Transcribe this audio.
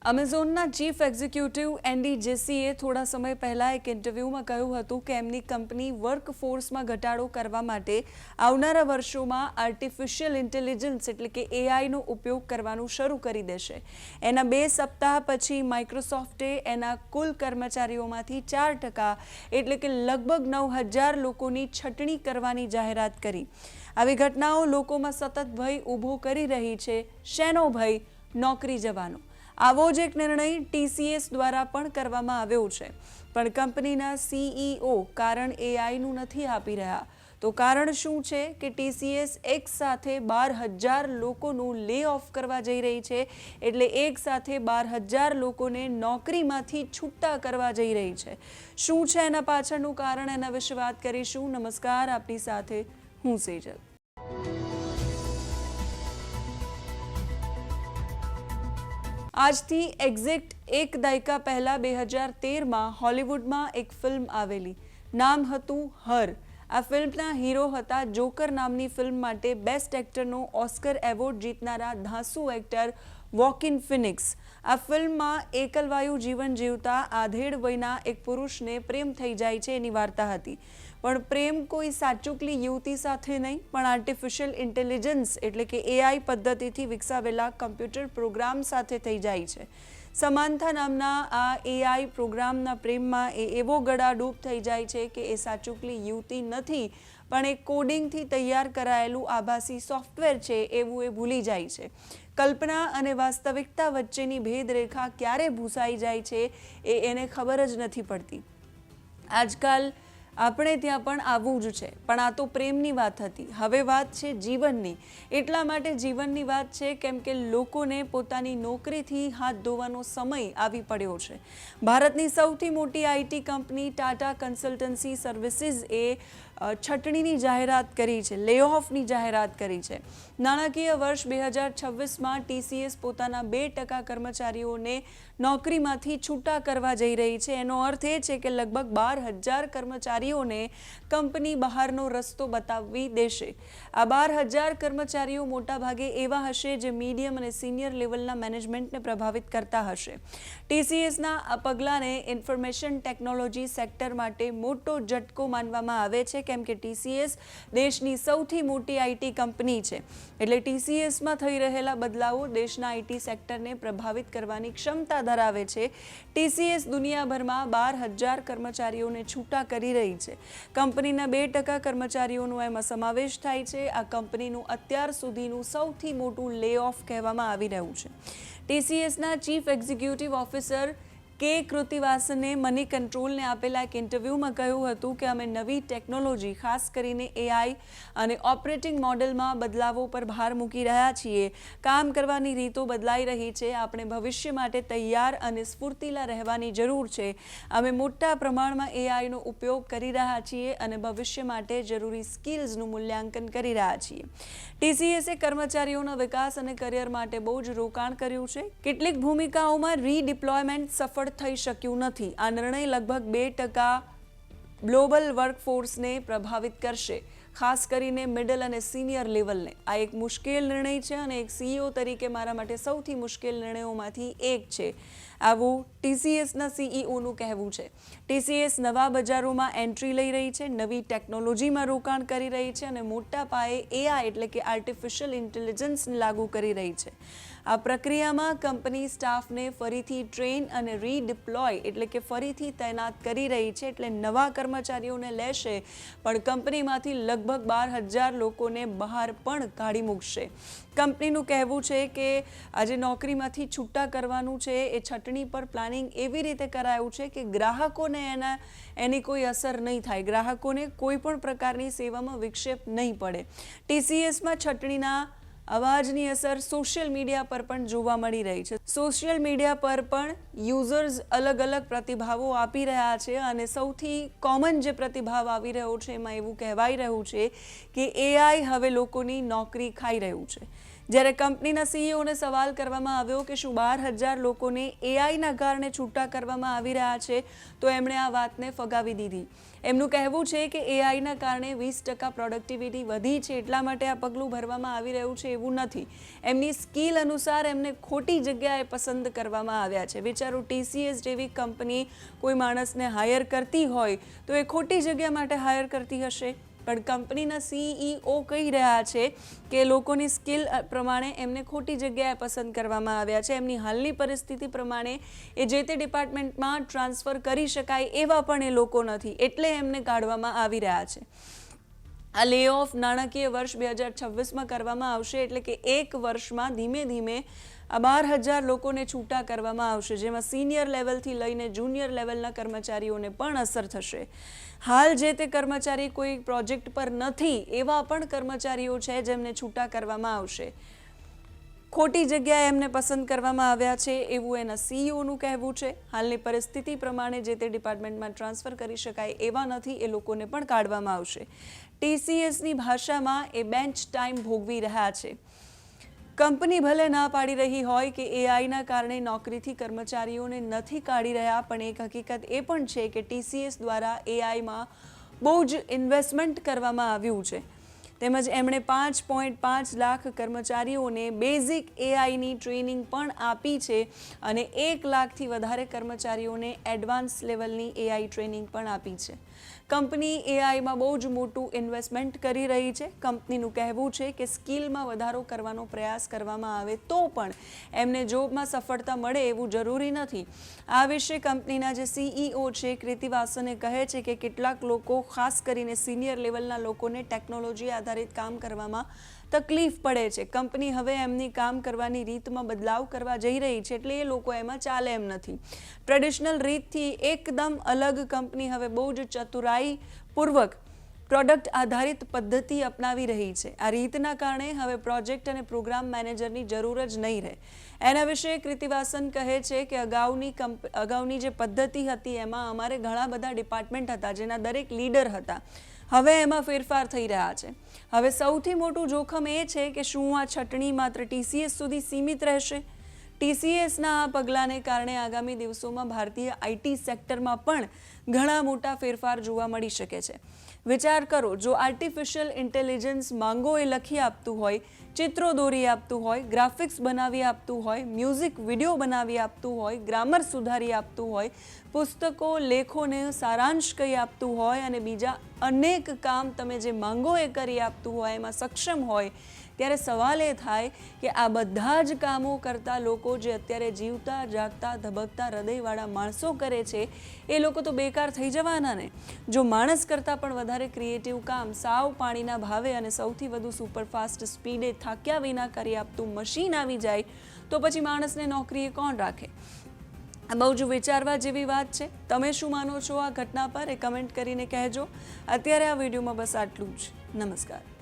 એમેઝોનના chief executive Andy જેસીએ થોડા સમય પહેલાં એક ઇન્ટરવ્યૂમાં કહ્યું હતું કે એમની કંપની વર્કફોર્સમાં ઘટાડો કરવા માટે આવનારા વર્ષોમાં આર્ટિફિશિયલ ઇન્ટેલિજન્સ એટલે કે એઆઈનો ઉપયોગ કરવાનું શરૂ કરી દેશે. એના 2 સપ્તાહ પછી માઇક્રોસોફ્ટે એના કુલ કર્મચારીઓમાંથી 4% એટલે કે લગભગ 9000 લોકોની છટણી કરવાની જાહેરાત કરી. આવી ઘટનાઓ લોકોમાં સતત ભય ઊભો કરી રહી છે. શેનો ભય? નોકરી જવાનો. આવો જ એક નિર્ણય ટીસીએસ દ્વારા પણ કરવામાં આવ્યો છે, પણ કંપનીના સીઈઓ કારણ એઆઈનું નથી આપી રહ્યા. તો કારણ શું છે કે ટીસીએસ એક સાથે 12000 લોકોનું લે ઓફ કરવા જઈ રહી છે, એટલે એક સાથે 12000 લોકોને નોકરીમાંથી છૂટા કરવા જઈ રહી છે. શું છે એના પાછળનું કારણ, એના વિશે વાત કરીશું. નમસ્કાર, આપની સાથે હું સેજલ. આજથી એક્ઝેક્ટ 1 દાયકા પહેલાં 2013માં હોલિવૂડમાં એક ફિલ્મ આવેલી. નામ હતું હર. આ ફિલ્મના હીરો હતા જોકર નામની ફિલ્મ માટે બેસ્ટ એક્ટરનો ઓસ્કર એવોર્ડ જીતનારા ધાંસુ એક્ટર વોકિન ફિનિક્સ. આ ફિલ્મમાં એકલવાયુ જીવન જીવતા આધેડ વયના એક પુરુષને પ્રેમ થઈ જાય છે એની વાર્તા હતી. પણ પ્રેમ કોઈ સાચુકલી યુવતી સાથે નહીં, પણ આર્ટિફિશિયલ ઇન્ટેલિજન્સ એટલે કે એઆઈ પદ્ધતિથી વિકસાવેલા કમ્પ્યુટર પ્રોગ્રામ સાથે થઈ જાય છે. સમાન્થા નામના આ એઆઈ પ્રોગ્રામના પ્રેમમાં એવો ગળાડૂબ થઈ જાય છે કે એ સાચુકલી યુવતી નથી, પણ એ કોડિંગથી તૈયાર કરાયેલું આભાસી સોફ્ટવેર છે એવું એ ભૂલી જાય છે. કલ્પના અને વાસ્તવિકતા વચ્ચેની ભેદરેખા ક્યારે ભૂસાઈ જાય છે એ એને ખબર જ નથી પડતી. આજકાલ આપણે ત્યાં પણ આવું જ છે, પણ આ તો પ્રેમની વાત હતી. હવે વાત છે જીવનની. એટલા માટે જીવનની વાત છે કેમ કે લોકોને પોતાની નોકરીથી હાથ ધોવાનો સમય આવી પડ્યો છે. ભારતની સૌથી મોટી IT company Tata consultancy services એ છટણીની જાહેરાત કરી છે, લે ઓફની જાહેરાત કરી છે. નાણાકીય વર્ષ 2026માં ટીસીએસ પોતાના 2% કર્મચારીઓને નોકરીમાંથી છૂટા કરવા જઈ રહી છે. એનો અર્થ એ છે કે લગભગ 12000 કર્મચારીઓને કંપની બહારનો રસ્તો બતાવી દેશે. આ 12000 કર્મચારીઓ મોટાભાગે એવા હશે જે મીડિયમ અને સિનિયર લેવલના મેનેજમેન્ટને પ્રભાવિત કરતા હશે. ટીસીએસના આ પગલાંને ઇન્ફોર્મેશન ટેકનોલોજી સેક્ટર માટે મોટો ઝટકો માનવામાં આવે છે, કેમ કે ટીસીએસ દેશની સૌથી મોટી આઈટી કંપની છે. એટલે ટીસીએસમાં થઈ રહેલા બદલાવો દેશના આઈટી સેક્ટરને પ્રભાવિત કરવાની ક્ષમતા ધરાવે છે. ટીસીએસ દુનિયાભરમાં 12000 કર્મચારીઓને છૂટા કરી રહી છે. કંપનીના 2% કર્મચારીઓનો એમાં સમાવેશ થાય છે. આ કંપનીનું અત્યાર સુધીનું સૌથી મોટું લે ઓફ કહેવામાં આવી રહ્યું છે. ટીસીએસના ચીફ એક્ઝિક્યુટિવ ઓફિસર કે કૃતિવાસને મની કંટ્રોલને આપેલા એક ઇન્ટરવ્યૂમાં કહ્યું હતું કે અમે નવી ટેકનોલોજી, ખાસ કરીને એઆઈ અને ઓપરેટિંગ મોડેલમાં બદલાવો પર ભાર મૂકી રહ્યા છીએ. કામ કરવાની રીતો બદલાઈ રહી છે. આપણે ભવિષ્ય માટે તૈયાર અને સ્ફૂર્તિલા રહેવાની જરૂર છે. અમે મોટા પ્રમાણમાં એઆઈનો ઉપયોગ કરી રહ્યા છીએ અને ભવિષ્ય માટે જરૂરી સ્કિલ્સનું મૂલ્યાંકન કરી રહ્યા છીએ. ટીસીએસે કર્મચારીઓના વિકાસ અને કરિયર માટે બહુ જ રોકાણ કર્યું છે. કેટલીક ભૂમિકાઓમાં રીડિપ્લોયમેન્ટ સફળ થઈ શક્યું નથી. આ નિર્ણય લગભગ 2% ગ્લોબલ વર્કફોર્સને પ્રભાવિત કરશે, ખાસ કરીને મિડલ અને સિનિયર લેવલને. આ એક મુશ્કેલ નિર્ણય છે અને એક સીઈઓ તરીકે મારા માટે સૌથી મુશ્કેલ નિર્ણયોમાંથી એક છે, આવું ટીસીએસના સીઈઓનું કહેવું છે. ટીસીએસ નવા બજારોમાં એન્ટ્રી લઈ રહી છે, નવી ટેકનોલોજીમાં રોકાણ કરી રહી છે અને મોટા પાયે એઆઈ એટલે કે આર્ટિફિશિયલ ઇન્ટેલિજન્સને લાગુ કરી રહી છે. આ પ્રક્રિયામાં કંપની સ્ટાફને ફરીથી ટ્રેન અને રીડિપ્લોય એટલે કે ફરીથી તૈનાત કરી રહી છે. એટલે નવા કર્મચારીઓને લેશે, પણ કંપનીમાંથી લગભગ 12000 લોકોને બહાર પણ કાઢી મૂકશે. કંપનીનું કહેવું છે કે આજે નોકરીમાંથી છૂટા કરવાનું છે એ છટણી પર પ્લાનિંગ એવી રીતે કરાયું છે કે ગ્રાહકોને એની કોઈ અસર નહીં થાય, ગ્રાહકોને કોઈ પણ પ્રકારની સેવામાં વિક્ષેપ નહીં પડે. ટીસીએસમાં છટણીના અવાજની અસર સોશિયલ મીડિયા પર પણ જોવા મળી રહી છે. સોશિયલ મીડિયા પર પણ યુઝર્સ અલગ અલગ પ્રતિભાવો આપી રહ્યા છે અને સૌથી કોમન જે પ્રતિભાવ આવી રહ્યો છે એમાં એવું કહેવાઈ રહ્યું છે કે એઆઈ હવે લોકોની નોકરી ખાઈ રહ્યું છે. જ્યારે કંપનીના સીઈઓને સવાલ કરવામાં આવ્યો કે શું 12,000 લોકોને એઆઈના કારણે છૂટા કરવામાં આવી રહ્યા છે, તો એમણે આ વાતને ફગાવી દીધી. એમનું કહેવું છે કે એઆઈના કારણે 20% પ્રોડક્ટિવિટી વધી છે, એટલા માટે આ પગલું ભરવામાં આવી રહ્યું છે એવું નથી. એમની સ્કિલ અનુસાર એમને ખોટી જગ્યાએ પસંદ કરવામાં આવ્યા છે. વિચારો, ટીસીએસ જેવી કંપની કોઈ માણસને હાયર કરતી હોય તો એ ખોટી જગ્યા માટે હાયર કરતી હશે, પણ કંપનીના સીઈઓ કહી રહ્યા છે કે લોકોની સ્કિલ પ્રમાણે એમને ખોટી જગ્યાએ પસંદ કરવામાં આવ્યા છે. એમની હાલની પરિસ્થિતિ પ્રમાણે એ જે તે ડિપાર્ટમેન્ટમાં ટ્રાન્સફર કરી શકાય એવા પણ એ લોકો નથી, એટલે એમને કાઢવામાં આવી રહ્યા છે. આ લે ઓફ નાણાકીય વર્ષ 2026માં કરવામાં આવશે, એટલે કે એક વર્ષમાં ધીમે ધીમે આ 12,000 લોકોને છૂટા કરવામાં આવશે, જેમાં સિનિયર લેવલથી લઈને જુનિયર લેવલના કર્મચારીઓને પણ અસર થશે. હાલ જે તે કર્મચારી કોઈ પ્રોજેક્ટ પર નથી એવા પણ કર્મચારીઓ છે જેમને છૂટા કરવામાં આવશે. ખોટી જગ્યાએ એમને પસંદ કરવામાં આવ્યા છે એવું એના સીઈઓનું કહેવું છે. હાલની પરિસ્થિતિ પ્રમાણે જે તે ડિપાર્ટમેન્ટમાં ટ્રાન્સફર કરી શકાય એવા નથી, એ લોકોને પણ કાઢવામાં આવશે. ટીસીએસની ભાષામાં એ બેન્ચ ટાઈમ ભોગવી રહ્યા છે. કંપની ભલે ના પાડી રહી હોય કે એઆઈના કારણે નોકરીથી કર્મચારીઓને નથી કાઢી રહ્યા, પણ એક હકીકત એ પણ છે કે ટીસીએસ દ્વારા એઆઈમાં બહુ જ ઇન્વેસ્ટમેન્ટ કરવામાં આવ્યું છે. તેમજ એમણે 5.5 લાખ કર્મચારીઓને બેઝિક એઆઈની ટ્રેનિંગ પણ આપી છે અને 1 લાખથી વધારે કર્મચારીઓને એડવાન્સ લેવલની એઆઈ ટ્રેનિંગ પણ આપી છે. કંપની એઆઈમાં બહુ જ મોટું ઇન્વેસ્ટમેન્ટ કરી રહી છે. કંપનીનું કહેવું છે કે સ્કિલમાં વધારો કરવાનો પ્રયાસ કરવામાં આવે તો પણ એમને જોબમાં સફળતા મળે એવું જરૂરી નથી. આ વિશે કંપનીના જે સીઈઓ છે કૃતિવાસને કહે છે કે કેટલાક લોકો, ખાસ કરીને સિનિયર લેવલના લોકોને ટેકનોલોજી આધારિત કામ કરવામાં તકલીફ પડે છે. કંપની હવે એમની કામ કરવાની રીતમાં બદલાવ કરવા જઈ રહી છે, એટલે એ લોકો એમાં ચાલે એમ નથી. ટ્રેડિશનલ રીતથી એકદમ અલગ કંપની હવે બહુ જ ચતુરાઈપૂર્વક પ્રોડક્ટ આધારિત પદ્ધતિ અપનાવી રહી છે. આ રીતના કારણે હવે પ્રોજેક્ટ અને પ્રોગ્રામ મેનેજરની જરૂર જ નહીં રહે. એના વિશે કૃતિવાસન કહે છે કે અગાઉની જે પદ્ધતિ હતી એમાં અમારે ઘણા બધા ડિપાર્ટમેન્ટ હતા જેના દરેક લીડર હતા. હવે એમાં ફેરફાર થઈ રહ્યા છે. હવે સૌથી મોટું જોખમ એ છે કે શું આ છટણી માત્ર ટીસીએસ સુધી સીમિત રહેશે? ટીસીએસના આ પગલાંને કારણે આગામી દિવસોમાં ભારતીય આઈટી સેક્ટરમાં પણ ઘણા મોટા ફેરફાર જોવા મળી શકે છે. વિચાર કરો, જો આર્ટિફિશિયલ ઇન્ટેલિજન્સ માંગો એ લખી આપતું હોય, ચિત્રો દોરી આપતું હોય, ગ્રાફિક્સ બનાવી આપતું હોય, મ્યુઝિક વિડીયો બનાવી આપતું હોય, ગ્રામર સુધારી આપતું હોય, પુસ્તકો લેખોને સારાંશ કહી આપતું હોય અને બીજા અનેક કામ તમે જે માંગો એ કરી આપતું હોય, એમાં સક્ષમ હોય, ત્યારે સવાલ એ થાય કે આ બધા જ કામો કરતા લોકો જે અત્યારે જીવતા જાગતા ધબકતા હૃદયવાળા માણસો કરે છે એ લોકો તો બેકાર થઈ જવાના ને. જો માણસ કરતાં પણ વધારે ક્રિએટિવ કામ સાવ પાણીના ભાવે અને સૌથી વધુ સુપરફાસ્ટ સ્પીડે થાક્યા વિના કરી આપતું મશીન આવી જાય તો પછી માણસને નોકરીએ કોણ રાખે? આ બહુ જ વિચારવા જેવી વાત છે. તમે શું માનો છો આ ઘટના પર એ કમેન્ટ કરીને કહેજો. અત્યારે આ વિડીયોમાં બસ આટલું જ. નમસ્કાર.